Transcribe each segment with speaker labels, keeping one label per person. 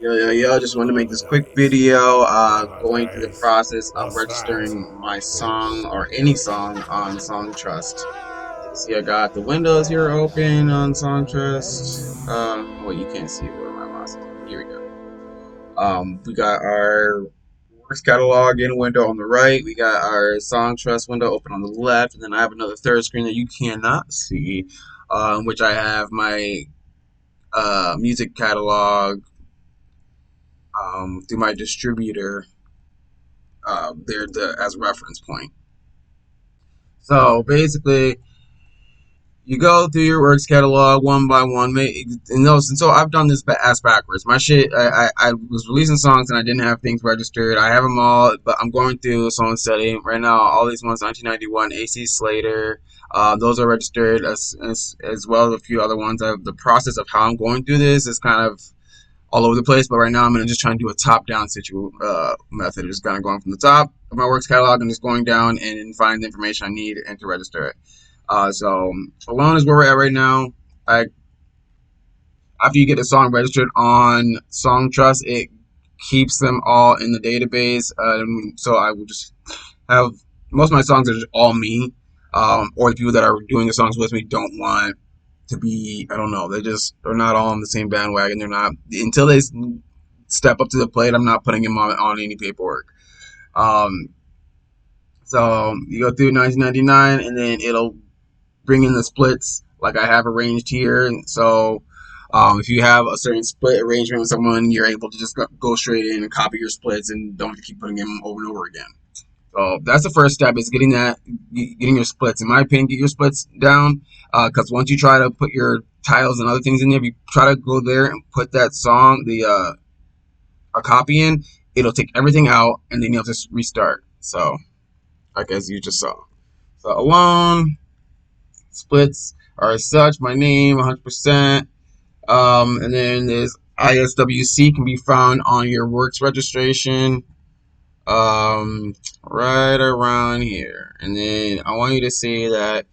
Speaker 1: Yo, just wanted to make this quick video going through the process of registering my song or any song on Songtrust. See, I got the windows here open on Songtrust. Well, you can't see where my mouse is. Here we go. We got our works catalog in window on the right. We got our Songtrust window open on the left, and then I have another third screen that you cannot see, which I have my music catalog through my distributor there as a reference point. So basically, you go through your works catalog one by one, and so I've done this ass backwards. My shit, I was releasing songs and I didn't have things registered. I have them all, but I'm going through a song study right now. All these ones, 1991, AC Slater, those are registered as well as a few other ones. The process of how I'm going through this is kind of all over the place, but right now I'm gonna just try and do a top-down method. Just kind of going from the top of my works catalog and just going down and find the information I need and to register it. So Alone is where we're at right now. After you get the song registered on Songtrust, it keeps them all in the database. So I will just have most of my songs are just all me, or the people that are doing the songs with me don't want to be, I don't know, they're not all on the same bandwagon. They're not, until they step up to the plate, I'm not putting them on any paperwork. So you go through 1999 and then it'll bring in the splits like I have arranged here. And so if you have a certain split arrangement with someone, you're able to just go straight in and copy your splits and don't have to keep putting them over and over again. So that's the first step, is getting your splits. In my opinion, get your splits down, because once you try to put your titles and other things in there, if you try to go there and put that song, a copy in, it'll take everything out and then you'll just restart. So, like as you just saw. So Alone, splits are as such, my name, 100%. And then there's ISWC can be found on your works registration. Right around here, and then I want you to see that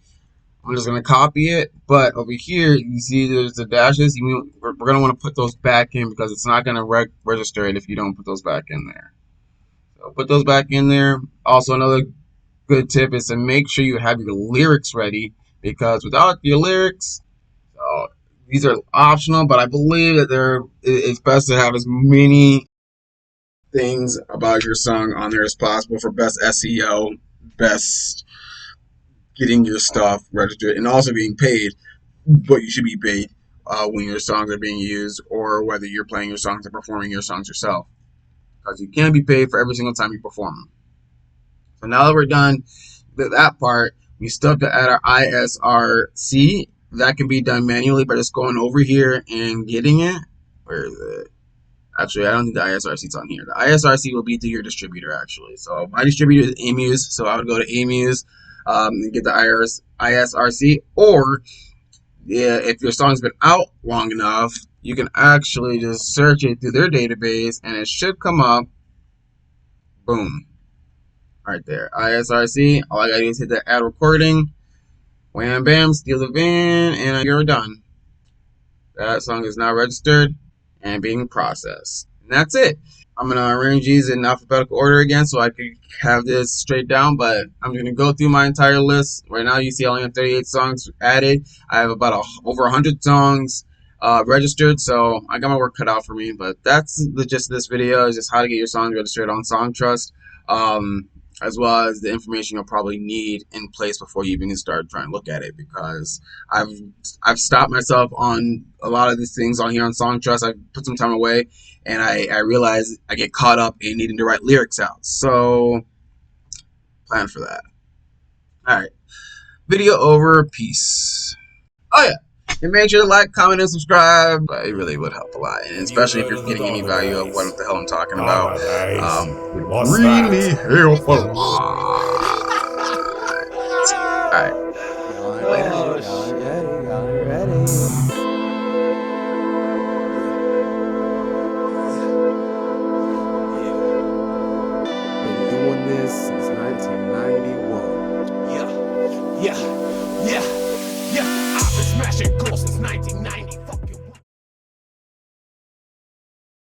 Speaker 1: I'm just going to copy it, but over here you see there's the dashes. We're going to want to put those back in because it's not going to register it if you don't put those back in there. So put those back in there. Also, another good tip is to make sure you have your lyrics ready, because without your lyrics, these are optional, but I believe that it's best to have as many things about your song on there as possible for best SEO, best getting your stuff registered, and also being paid what you should be paid when your songs are being used, or whether you're playing your songs or performing your songs yourself, because you can't be paid for every single time you perform them. So now that we're done with that part, we still have to add our ISRC. That can be done manually by just going over here and getting it. Where is it? Actually, I don't think the ISRC is on here. The ISRC will be through your distributor, actually. So my distributor is Amuse, so I would go to Amuse and get the ISRC. Or, yeah, if your song's been out long enough, you can actually just search it through their database, and it should come up. Boom. Right there. ISRC. All I gotta do is hit the add recording. Wham, bam, steal the van, and you're done. That song is now registered and being processed. And that's it. I'm going to arrange these in alphabetical order again so I can have this straight down, but I'm going to go through my entire list. Right now you see I only have 38 songs added. I have about over 100 songs registered, so I got my work cut out for me, but that's the gist of this video, is just how to get your songs registered on Songtrust, as well as the information you'll probably need in place before you even start trying to look at it, because I've stopped myself on a lot of these things on here on Songtrust. I've put some time away, and I realize I get caught up in needing to write lyrics out. So plan for that. Alright. Video over. Peace. Oh yeah. And make sure to like, comment, and subscribe. It really would help a lot, and especially if you're getting any value of what the hell I'm talking about. It would really help a lot. Alright.